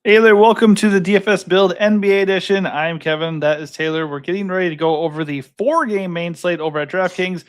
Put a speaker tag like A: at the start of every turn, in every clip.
A: Hey there, welcome to the DFS Build NBA Edition. I'm Kevin, that is Taylor. We're getting ready to go over the 4-game main slate over at DraftKings.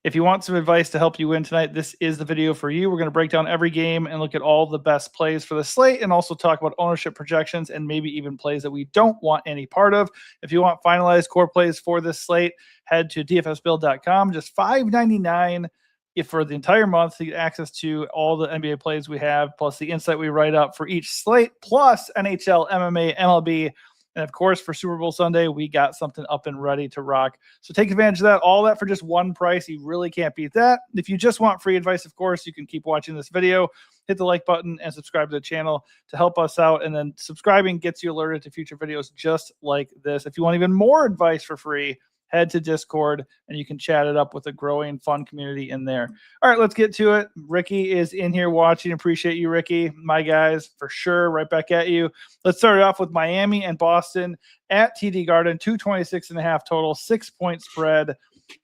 A: If you want some advice to help you win tonight, this is the video for you. We're going to break down every game and look at all the best plays for the slate and also talk about ownership projections and maybe even plays that we don't want any part of. If you want finalized core plays for this slate, head to dfsbuild.com. Just $5.99 if for the entire month to get access to all the NBA plays we have, plus the insight we write up for each slate, plus NHL, MMA, MLB, and of course, for Super Bowl Sunday, we got something up and ready to rock. So take advantage of that. All that for just one price. You really can't beat that. If you just want free advice, of course, you can keep watching this video, hit the like button, and subscribe to the channel to help us out. And then subscribing gets you alerted to future videos just like this. If you want even more advice for free, head to Discord and you can chat it up with a growing, fun community in there. All right, let's get to it. Ricky is in here watching. Appreciate you, Ricky. My guys, for sure. Right back at you. Let's start it off with Miami and Boston at TD Garden. 226.5 total, 6-point spread.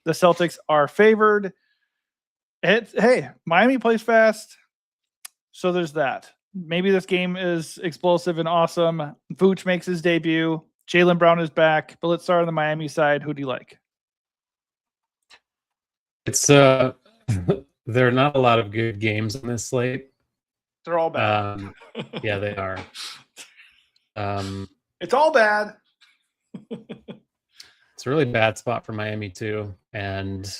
A: The Celtics are favored. Hey, Miami plays fast, so there's that. Maybe this game is explosive and awesome. Vooch makes his debut. Jaylen Brown is back, but let's start on the Miami side. Who do you like?
B: It's there are not a lot of good games on this slate.
A: They're all bad.
B: Yeah, they are.
A: It's all bad.
B: It's a really bad spot for Miami too, and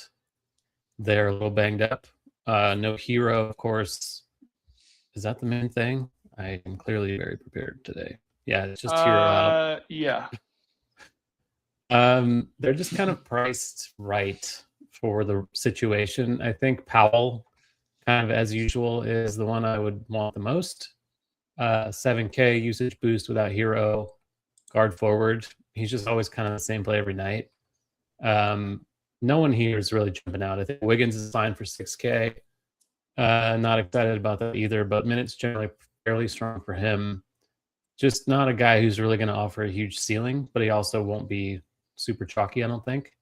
B: they're a little banged up. No hero, of course. Is that the main thing? I am clearly very prepared today. Yeah, it's just hero.
A: Yeah.
B: They're just kind of priced right for the situation. I think Powell, kind of as usual, is the one I would want the most. 7K usage boost without hero, guard forward. He's just always kind of the same play every night. No one here is really jumping out. I think Wiggins is fine for 6K. Not excited about that either, but minutes generally fairly strong for him. Just not a guy who's really going to offer a huge ceiling, but he also won't be super chalky, I don't think.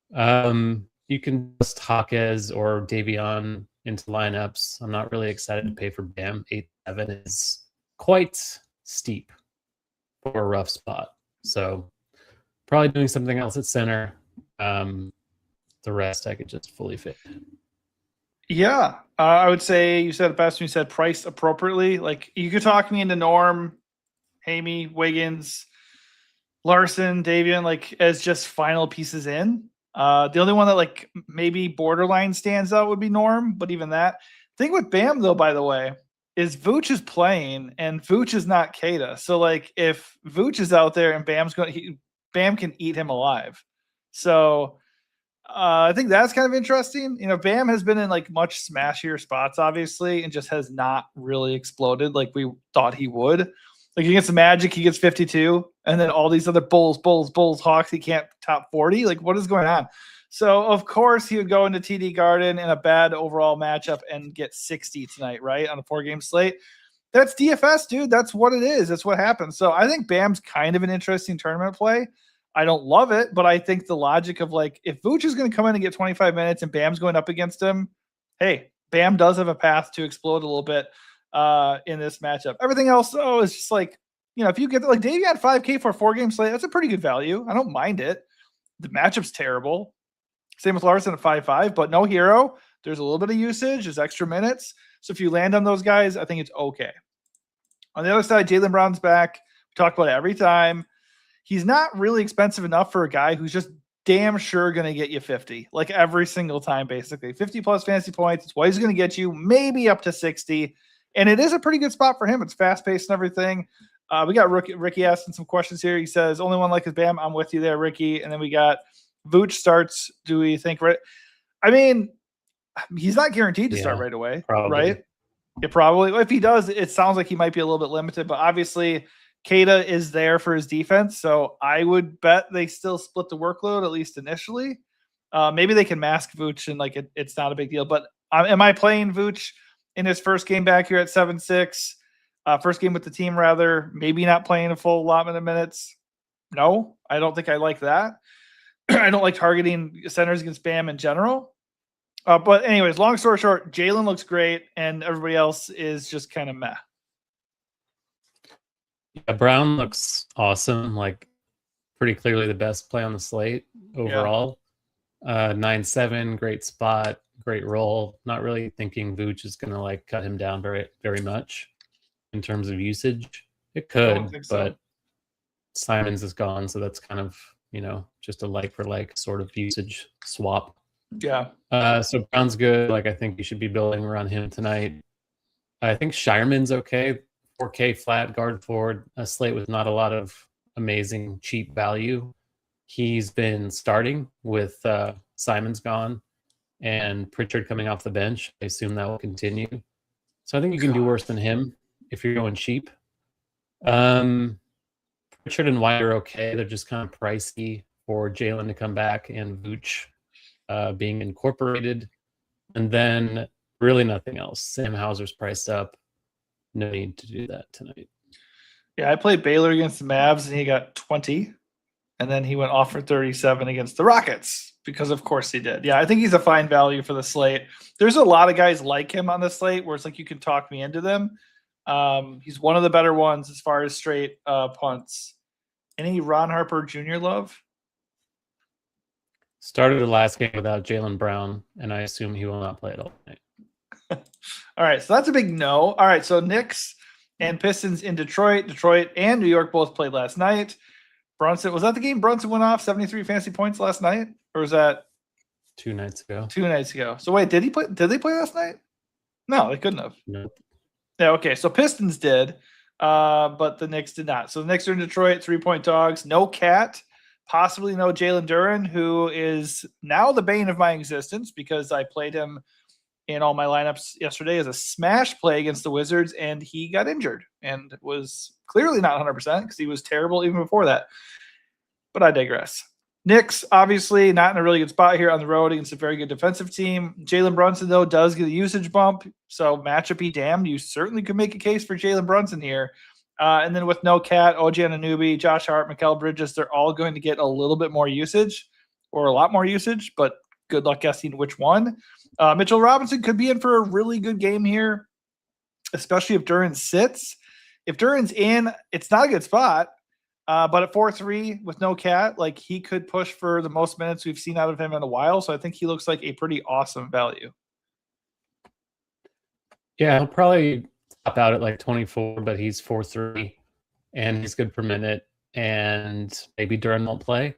B: You can just Hawkes or Davion into lineups. I'm not really excited to pay for Bam. 8-7 is quite steep for a rough spot. So probably doing something else at center. The rest I could just fully fit.
A: Yeah, I would say you said it best when you said priced appropriately. Like you could talk me into Norm, Hamey, Wiggins, Larson, Davion, like as just final pieces in. The only one that like maybe borderline stands out would be Norm, but even that. Thing with Bam though, by the way, is Vooch is playing and Vooch is not Keita. So like if Vooch is out there and Bam can eat him alive. So I think that's kind of interesting. You know, Bam has been in like much smashier spots, obviously, and just has not really exploded like we thought he would. Like against the Magic, he gets 52, and then all these other Bulls, Hawks, he can't top 40. Like, what is going on? So, of course, he would go into TD Garden in a bad overall matchup and get 60 tonight, right, on a 4-game slate. That's DFS, dude. That's what it is. That's what happens. So I think Bam's kind of an interesting tournament play. I don't love it, but I think the logic of like, if Vooch is going to come in and get 25 minutes and Bam's going up against him, hey, Bam does have a path to explode a little bit in this matchup. Everything else, though, is just like, you know, if you get like Davey at 5K for a 4-game slate, that's a pretty good value. I don't mind it. The matchup's terrible. Same with Larson at 5.5, but no hero. There's a little bit of usage. There's extra minutes. So if you land on those guys, I think it's okay. On the other side, Jaylen Brown's back. We talk about it every time. He's not really expensive enough for a guy who's just damn sure going to get you 50, like every single time, basically. 50 plus fantasy points. It's what he's going to get you, maybe up to 60. And it is a pretty good spot for him. It's fast-paced and everything. We got Ricky asking some questions here. He says, only one like his Bam. I'm with you there, Ricky. And then we got Vooch starts. Do we think right? I mean, he's not guaranteed to start right away, right? It probably. If he does, it sounds like he might be a little bit limited. But obviously, Keita is there for his defense. So I would bet they still split the workload, at least initially. Maybe they can mask Vooch and like it's not a big deal. But am I playing Vooch in his first game back here at 7-6? First game with the team, rather. Maybe not playing a full allotment of minutes. No, I don't think I like that. I don't like targeting centers against Bam in general. But anyways, long story short, Jaylen looks great, and everybody else is just kind of meh.
B: Brown looks awesome. Like pretty clearly the best play on the slate overall. 9-7, great spot, great roll. Not really thinking Vooch is going to like cut him down very, very much in terms of usage. It
A: I don't
B: could,
A: think so.
B: but Simons is gone, so that's kind of just a like for like sort of usage swap.
A: Yeah.
B: So Brown's good. Like I think you should be building around him tonight. I think Shireman's okay. 4K flat guard forward, a slate with not a lot of amazing cheap value. He's been starting with Simons gone and Pritchard coming off the bench. I assume that will continue. So I think you can do worse than him if you're going cheap. Pritchard and White are okay. They're just kind of pricey for Jalen to come back and Vooch being incorporated. And then really nothing else. Sam Hauser's priced up. No need to do that tonight.
A: Yeah, I played Baylor against the Mavs and he got 20. And then he went off for 37 against the Rockets because, of course, he did. Yeah, I think he's a fine value for the slate. There's a lot of guys like him on the slate where it's like you can talk me into them. He's one of the better ones as far as straight punts. Any Ron Harper Jr. love?
B: Started the last game without Jaylen Brown, and I assume he will not play it all night.
A: All right, so that's a big no. All right, so Knicks and Pistons in Detroit. Detroit and New York both played last night. Brunson, was that the game Brunson went off 73 fantasy points last night? Or was that
B: 2 nights ago?
A: 2 nights ago. So wait, did they play last night? No, they couldn't have.
B: Nope.
A: Yeah, okay. So Pistons did, but the Knicks did not. So the Knicks are in Detroit, 3-point dogs. No Cat, possibly no Jalen Duren, who is now the bane of my existence because I played him in all my lineups yesterday as a smash play against the Wizards, and he got injured and was clearly not 100% because he was terrible even before that. But I digress. Knicks, obviously, not in a really good spot here on the road against a very good defensive team. Jalen Brunson, though, does get a usage bump. So matchup be damned. You certainly could make a case for Jalen Brunson here. And then with no Cat, OG Anunoby, Josh Hart, Mikal Bridges, they're all going to get a little bit more usage or a lot more usage, but good luck guessing which one. Mitchell Robinson could be in for a really good game here, especially if Duren sits. If Duren's in, it's not a good spot. But at 4-3 with no Cat, like he could push for the most minutes we've seen out of him in a while. So I think he looks like a pretty awesome value.
B: Yeah, he'll probably top out at like 24, but he's 4-3 and he's good per minute. And maybe Duren won't play.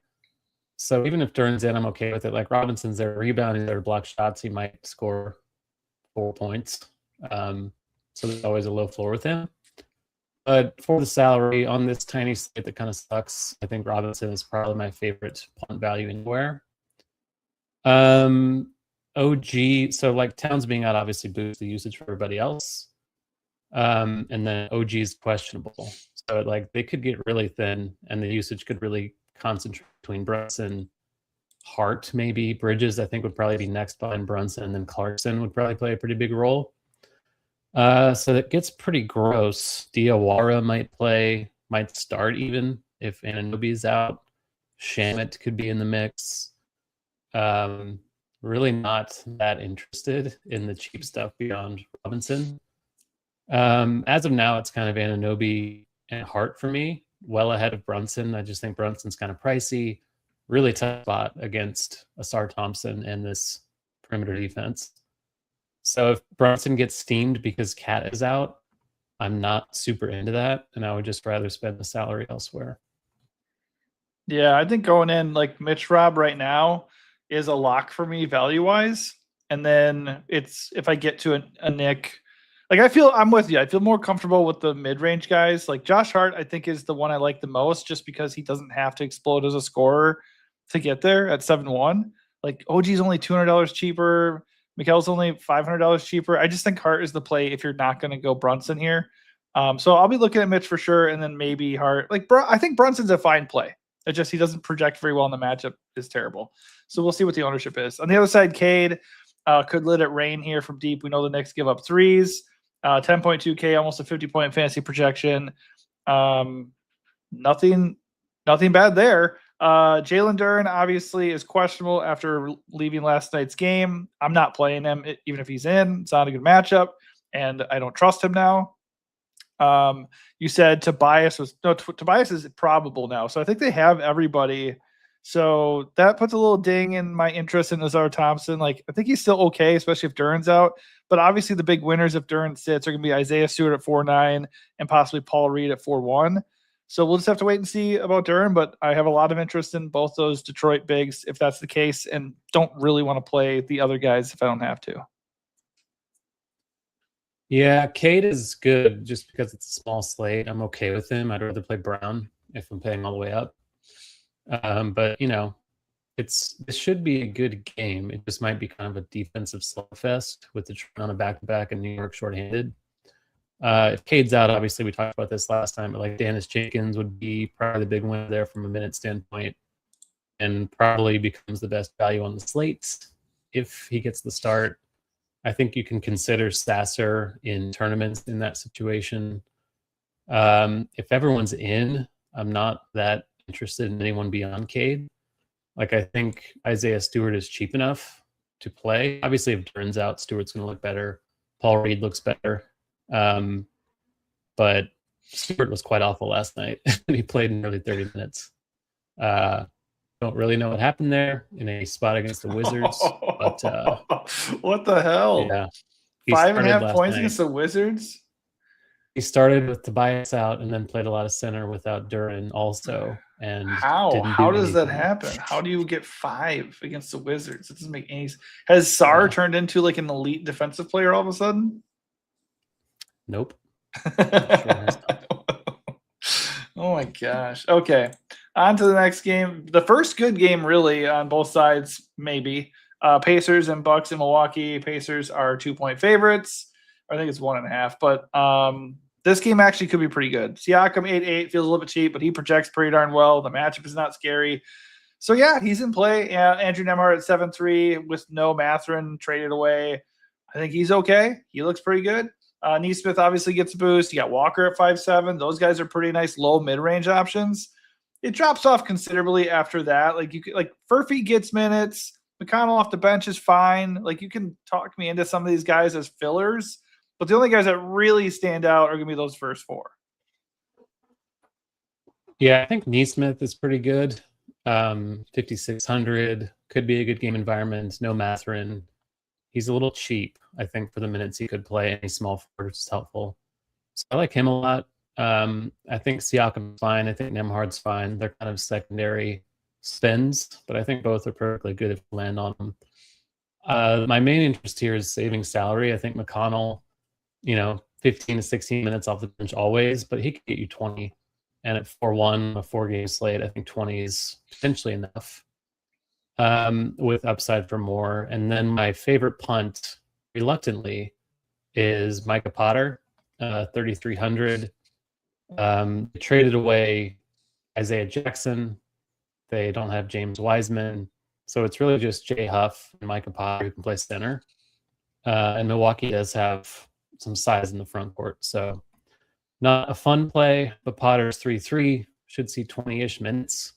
B: So even if Duren's in, I'm okay with it. Like Robinson's there rebounding, there block shots, he might score 4 points. So there's always a low floor with him. But for the salary on this tiny slate that kind of sucks, I think Robinson is probably my favorite punt value anywhere. OG, so like Towns being out obviously boosts the usage for everybody else. And then OG is questionable. So like they could get really thin and the usage could really concentrate between Brunson, Hart, maybe Bridges, I think would probably be next behind Brunson, and then Clarkson would probably play a pretty big role. So that gets pretty gross. Diawara might start even if Anunoby's out. Shamet could be in the mix. Really not that interested in the cheap stuff beyond Robinson. As of now, it's kind of Anunoby and Hart for me, well ahead of Brunson. I just think Brunson's kind of pricey. Really tough spot against Asar Thompson and this perimeter defense. So if Brunson gets steamed because Cat is out, I'm not super into that, and I would just rather spend the salary elsewhere.
A: Yeah, I think going in like Mitch Rob right now is a lock for me value-wise. And then it's if I get to a Nick, like I'm with you. I feel more comfortable with the mid-range guys. Like Josh Hart, I think is the one I like the most just because he doesn't have to explode as a scorer to get there at 7-1. Like OG's only $200 cheaper. Mikel's only $500 cheaper. I just think Hart is the play if you're not going to go Brunson here. So I'll be looking at Mitch for sure, and then maybe Hart. Like I think Brunson's a fine play. It's just he doesn't project very well in the matchup. Is terrible. So we'll see what the ownership is. On the other side, Cade could let it rain here from deep. We know the Knicks give up threes. 10.2K, almost a 50-point fantasy projection. Nothing bad there. Jalen Duren obviously is questionable after leaving last night's game. I'm not playing him even if he's in. It's not a good matchup, and I don't trust him now. You said Tobias Tobias is probable now. So I think they have everybody. So that puts a little ding in my interest in Azar Thompson. Like, I think he's still okay, especially if Duran's out. But obviously the big winners if Duran sits are going to be Isaiah Stewart at 4.9 and possibly Paul Reed at 4.1. So we'll just have to wait and see about Duran, but I have a lot of interest in both those Detroit bigs if that's the case, and don't really want to play the other guys if I don't have to.
B: Yeah, Cade is good just because it's a small slate. I'm okay with him. I'd rather play Brown if I'm paying all the way up. But this should be a good game. It just might be kind of a defensive slugfest with the on a back-to-back and New York shorthanded. If Cade's out, obviously we talked about this last time, but like Dennis Jenkins would be probably the big winner there from a minute standpoint, and probably becomes the best value on the slate if he gets the start. I think you can consider Sasser in tournaments in that situation. If everyone's in, I'm not that interested in anyone beyond Cade. Like, I think Isaiah Stewart is cheap enough to play. Obviously, if Duran's out, Stewart's going to look better. Paul Reed looks better. But Stewart was quite awful last night. He played nearly 30 minutes. Don't really know what happened there in a spot against the Wizards. But
A: what the hell?
B: Yeah.
A: 5.5 points against the Wizards?
B: He started with Tobias out and then played a lot of center without Duran also. And
A: how does that happen? How do you get 5 against the Wizards? It doesn't make any sense. Has Sarr turned into like an elite defensive player all of a sudden?
B: Nope.
A: Oh my gosh. Okay. On to the next game. The first good game really on both sides, maybe. Pacers and Bucks in Milwaukee. Pacers are 2-point favorites. I think it's 1.5, but this game actually could be pretty good. Siakam 8.8 feels a little bit cheap, but he projects pretty darn well. The matchup is not scary. So yeah, he's in play. Andrew Nembhard at 7.3 with no Mathurin traded away. I think he's okay. He looks pretty good. Nesmith obviously gets a boost. You got Walker at 5.7. Those guys are pretty nice low mid-range options. It drops off considerably after that. Like Furphy gets minutes. McConnell off the bench is fine. Like, you can talk me into some of these guys as fillers, but the only guys that really stand out are going to be those first 4.
B: Yeah, I think Nesmith is pretty good. 5,600 could be a good game environment. No Mathurin. He's a little cheap, I think, for the minutes he could play. Any small forward is helpful. So I like him a lot. I think Siakam's fine. I think Nembhard's fine. They're kind of secondary spins, but I think both are perfectly good if you land on them. My main interest here is saving salary. I think McConnell, 15 to 16 minutes off the bench always, but he could get you 20. And at 4-1, a 4-game slate, I think 20 is potentially enough with upside for more. And then my favorite punt, reluctantly, is Micah Potter, 3,300. They traded away Isaiah Jackson. They don't have James Wiseman. So it's really just Jay Huff and Micah Potter who can play center. And Milwaukee does have some size in the front court. So not a fun play, but Potter's 3-3, should see 20-ish minutes.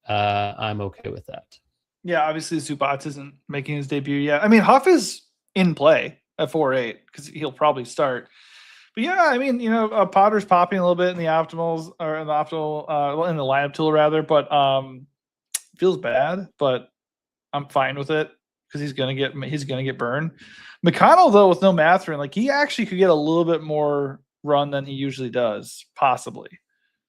B: I'm okay with that.
A: Yeah, obviously Zubats isn't making his debut yet. I mean, Huff is in play at 4.8 because he'll probably start. But yeah, I mean, Potter's popping a little bit in the optimals or in the optimal, in the lineup tool rather, but feels bad. But I'm fine with it because he's gonna get burned. McConnell though, with no Mathurin, like, he actually could get a little bit more run than he usually does, possibly.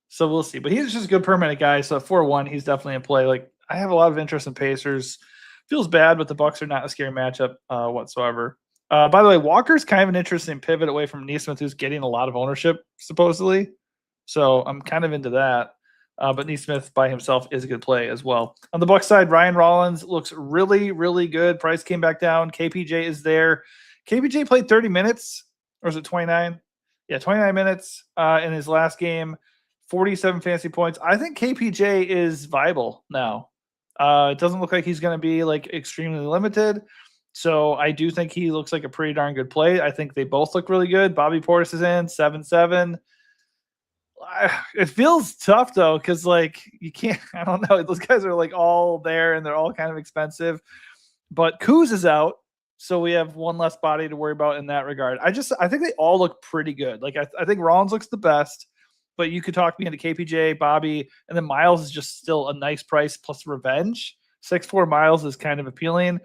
A: So we'll see. But he's just a good permanent guy. So at 4-1, he's definitely in play. Like, I have a lot of interest in Pacers. Feels bad, but the Bucks are not a scary matchup whatsoever. By the way, Walker's kind of an interesting pivot away from Nesmith, who's getting a lot of ownership, supposedly. So I'm kind of into that. But Nesmith by himself is a good play as well. On the Bucks side, Ryan Rollins looks really, really good. Price came back down. KPJ is there. KPJ played 30 minutes, or is it 29? Yeah, 29 minutes in his last game. 47 fantasy points. I think KPJ is viable now. It doesn't look like he's going to be like extremely limited. So I do think he looks like a pretty darn good play. I think they both look really good. Bobby Portis is in 7.7. It feels tough though, because like you can't. I don't know. Those guys are like all there, and they're all kind of expensive. But Kuz is out, So we have one less body to worry about in that regard. I think they all look pretty good. Like I think Rollins looks the best, but you could talk me into KPJ, Bobby, and then Miles is just still a nice price plus revenge. 6'4" Miles is kind of appealing.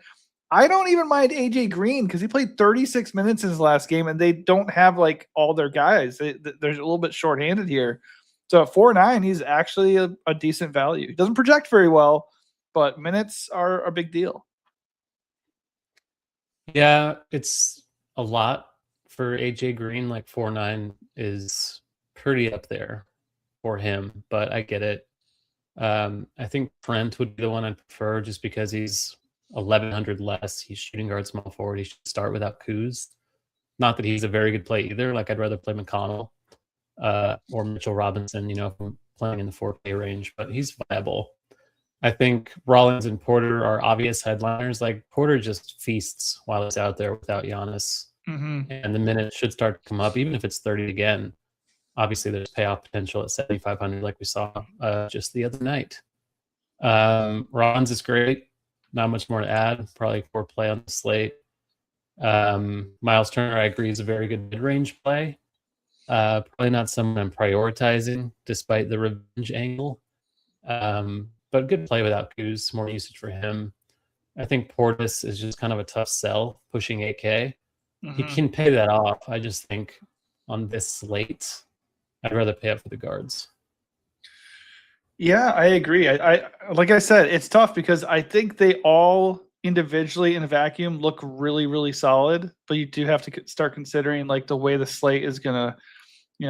A: I don't even mind AJ Green because he played 36 minutes in his last game, and they don't have like all their guys. They're a little bit shorthanded here. So at 4.9, he's actually a decent value. He doesn't project very well, but minutes are a big deal.
B: Yeah, it's a lot for AJ Green. Like 4.9 is pretty up there for him, but I get it. I think Trent would be the one I'd prefer just because he's 1,100 less. He's shooting guard, small forward. He should start without Kuz. Not that he's a very good play either. Like I'd rather play McConnell or Mitchell Robinson, if I'm playing in the 4K range, but he's viable. I think Rollins and Porter are obvious headliners. Like Porter just feasts while he's out there without Giannis. And the minutes should start to come up, even if it's 30 again. Obviously, there's payoff potential at 7,500, like we saw just the other night. Rollins is great. Not much more to add. Probably for play on the slate. Miles Turner, I agree, is a very good mid-range play. Probably not someone I'm prioritizing, despite the revenge angle. But good play without Kuz, more usage for him. I think Portis is just kind of a tough sell, pushing 8K. He can pay that off. I just think on this slate, I'd rather pay up for the guards.
A: Yeah, I agree. I like I said, it's tough because I think they all individually in a vacuum look really, really solid, but you do have to start considering like the way the slate is gonna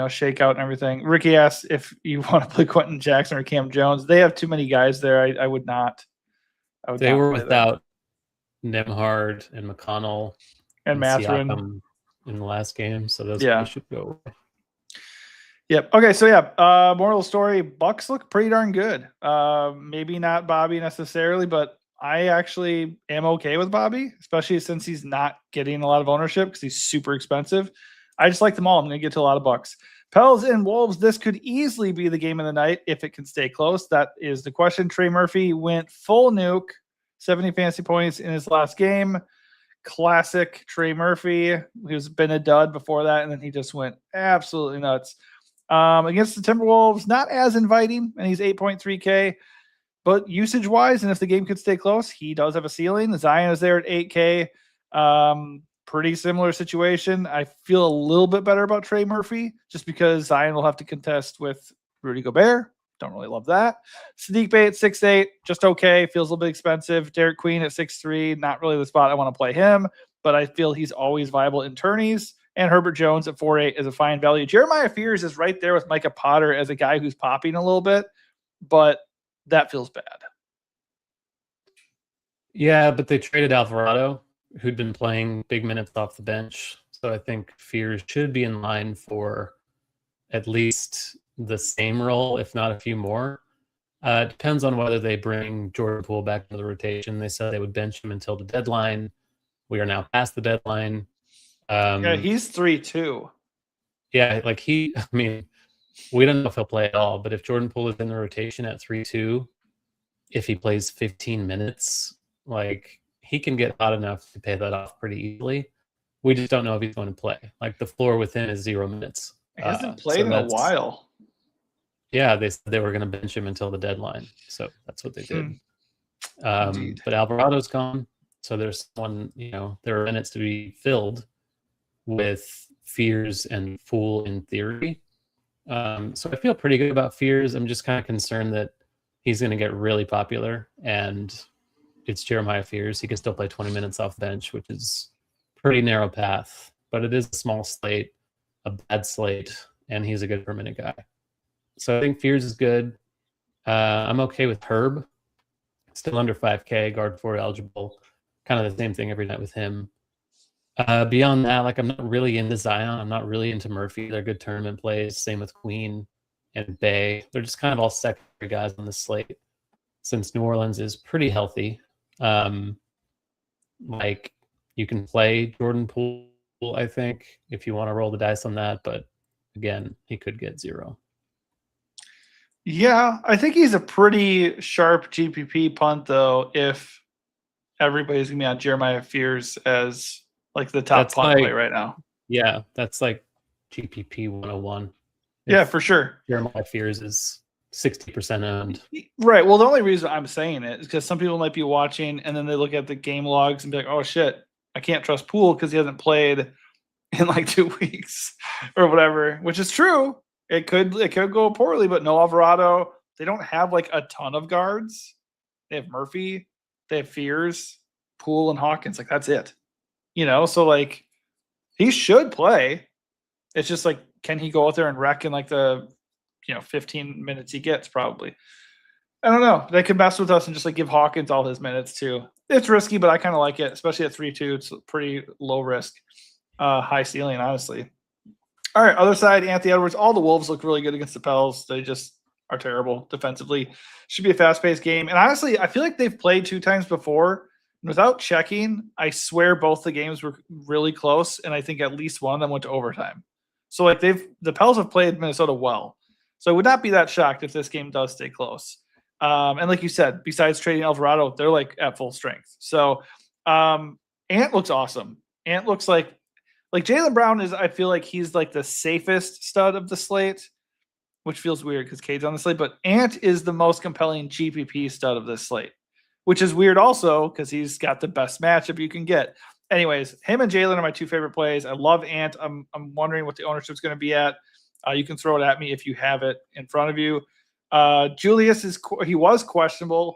A: shake out and everything. Ricky asked if you want to play Quentin Jackson or Cam Jones. They have too many guys there. I would not.
B: They were without Nembhard and McConnell
A: and Mathurin
B: in the last game, so those should go away.
A: Yep. Okay. So moral of the story: Bucks look pretty darn good. Maybe not Bobby necessarily, but I actually am okay with Bobby, especially since he's not getting a lot of ownership because he's super expensive. I just like them all. I'm going to get to a lot of Bucks. Pels and Wolves, this could easily be the game of the night if it can stay close. That is the question. Trey Murphy went full nuke, 70 fantasy points in his last game. Classic Trey Murphy, who's been a dud before that, and then he just went absolutely nuts. Against the Timberwolves, not as inviting, and he's 8.3K. But usage-wise, and if the game could stay close, he does have a ceiling. Zion is there at 8K. Pretty similar situation. I feel a little bit better about Trey Murphy just because Zion will have to contest with Rudy Gobert. Don't really love that. Sadiq Bey at 6'8", just okay. Feels a little bit expensive. Derek Queen at 6'3", not really the spot I want to play him, but I feel he's always viable in tourneys. And Herbert Jones at 4.8 is a fine value. Jeremiah Fears is right there with Micah Potter as a guy who's popping a little bit, but that feels bad.
B: Yeah, but they traded Alvarado, who'd been playing big minutes off the bench. So I think Fears should be in line for at least the same role, if not a few more. It depends on whether they bring Jordan Poole back into the rotation. They said they would bench him until the deadline. We are now past the deadline.
A: He's 3-2.
B: Yeah, we don't know if he'll play at all, but if Jordan Poole is in the rotation at 3-2, if he plays 15 minutes, he can get hot enough to pay that off pretty easily. We just don't know if he's going to play. Like the floor with him is 0 minutes.
A: He hasn't played in a while.
B: Yeah, they said they were going to bench him until the deadline. So that's what they did. But Alvarado's gone. So there's there are minutes to be filled with Fears and Fool in theory. So I feel pretty good about Fears. I'm just kind of concerned that he's going to get really popular, and it's Jeremiah Fears. He can still play 20 minutes off the bench, which is pretty narrow path, but it is a small slate, a bad slate, and he's a good per minute guy. So I think Fears is good. I'm okay with Herb. Still under 5K, guard forward eligible. Kind of the same thing every night with him. Beyond that, I'm not really into Zion. I'm not really into Murphy. They're good tournament plays. Same with Queen and Bay. They're just kind of all secondary guys on the slate since New Orleans is pretty healthy. You can play Jordan Poole, I think, if you want to roll the dice on that. But again, he could get 0.
A: Yeah, I think he's a pretty sharp GPP punt, though, if everybody's gonna be on Jeremiah Fears as like the top punt play right now.
B: Yeah, that's like GPP 101.
A: Yeah, for sure.
B: Jeremiah Fears is 60% owned.
A: Right. Well, the only reason I'm saying it is because some people might be watching and then they look at the game logs and be like, oh shit, I can't trust Poole because he hasn't played in like 2 weeks or whatever, which is true. It could go poorly, but no Alvarado. They don't have like a ton of guards. They have Murphy, they have Fears, Poole, and Hawkins. Like that's it. So like he should play. It's just like, can he go out there and wreck in like the 15 minutes he gets? Probably. I don't know. They could mess with us and just like give Hawkins all his minutes too. It's risky, but I kind of like it, especially at 3-2. It's pretty low risk, high ceiling, honestly. All right, other side, Anthony Edwards. All the Wolves look really good against the Pels. They just are terrible defensively. Should be a fast-paced game. And honestly, I feel like they've played 2 times before. And without checking, I swear both the games were really close, and I think at least one of them went to overtime. So like the Pels have played Minnesota well. So I would not be that shocked if this game does stay close. And like you said, besides trading Alvarado, they're like at full strength. So Ant looks awesome. Ant looks like Jaylen Brown is, I feel like he's like the safest stud of the slate, which feels weird because Cade's on the slate, but Ant is the most compelling GPP stud of this slate, which is weird also because he's got the best matchup you can get. Anyways, him and Jaylen are my 2 favorite plays. I love Ant. I'm wondering what the ownership's going to be at. You can throw it at me if you have it in front of you. Julius he was questionable.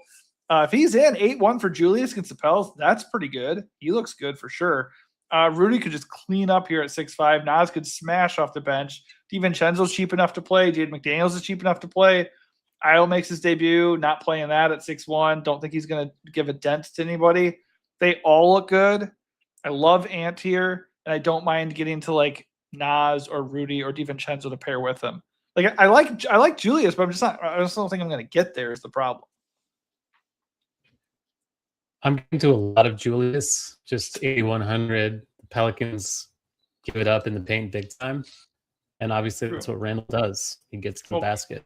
A: If he's in 8-1 for Julius against the Pels, that's pretty good. He looks good for sure. Rudy could just clean up here at 6'5". Nas could smash off the bench. DiVincenzo's cheap enough to play. Jaden McDaniels is cheap enough to play. Isle makes his debut, not playing that at 6'1". Don't think he's going to give a dent to anybody. They all look good. I love Ant here, and I don't mind getting to like Nas or Rudy or DiVincenzo to pair with him. Like I like Julius, but I just don't think I'm going to get there is the problem.
B: I'm getting to a lot of Julius, just 8,100. The Pelicans give it up in the paint big time. And obviously that's what Randall does. He gets to the basket.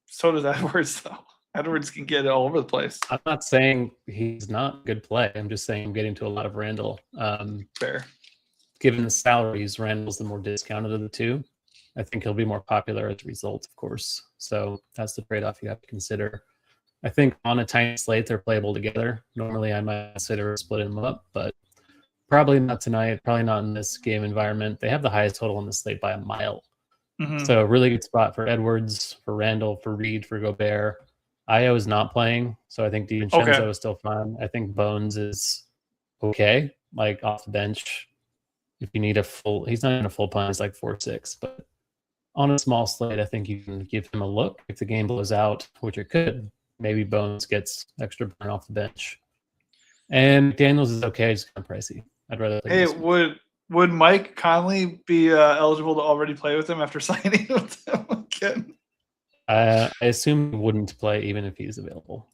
A: So does Edwards, though. Edwards can get it all over the place.
B: I'm not saying he's not a good play. I'm just saying I'm getting to a lot of Randall.
A: Fair.
B: Given the salaries, Randall's the more discounted of the 2. I think he'll be more popular as a result, of course. So that's the trade-off you have to consider. I think on a tiny slate, they're playable together. Normally, I might consider splitting them up, but probably not tonight, probably not in this game environment. They have the highest total on the slate by a mile. Mm-hmm. So really good spot for Edwards, for Randall, for Reed, for Gobert. Io is not playing, so I think DiVincenzo is still fine. I think Bones is okay, like off the bench. If you need he's not in a full punt, he's like 4-6, but on a small slate, I think you can give him a look. If the game blows out, which it could, maybe Bones gets extra burn off the bench. And Daniels is okay, just kind of pricey. I'd rather play
A: would Mike Conley be eligible to already play with him after signing with him again?
B: I assume he wouldn't play even if he's available.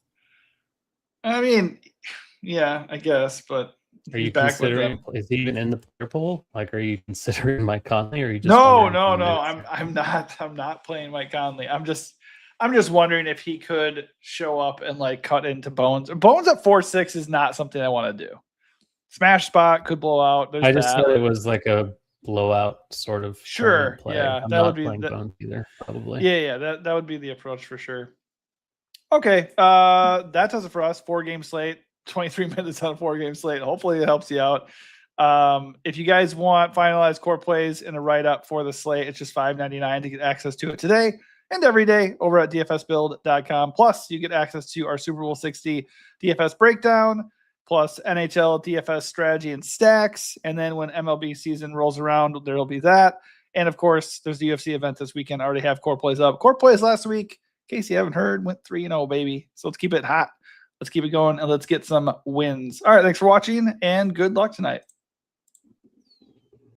A: I mean, yeah, I guess, but
B: are you considering? Is he even in the player pool? Like, are you considering Mike Conley, or are you just
A: no? I'm not playing Mike Conley. I'm just wondering if he could show up and like cut into Bones. Bones at 4-6 is not something I want to do. Smash spot could blow out.
B: I just thought it was like a blowout sort of play.
A: Yeah,
B: I'm
A: that
B: not
A: would be
B: playing Bones either, probably.
A: Yeah, that would be the approach for sure. Okay, that does it for us. 4-game slate, 23 minutes on a 4-game slate. Hopefully it helps you out. If you guys want finalized core plays and a write-up for the slate, it's just $5.99 to get access to it today and every day over at dfsbuild.com. Plus, you get access to our Super Bowl 60 DFS breakdown, plus NHL DFS strategy and stacks. And then when MLB season rolls around, there'll be that. And of course, there's the UFC event this weekend. I already have core plays up. Core plays last week, in case you haven't heard, went 3-0, baby. So let's keep it hot. Let's keep it going, and let's get some wins. All right, thanks for watching, and good luck tonight.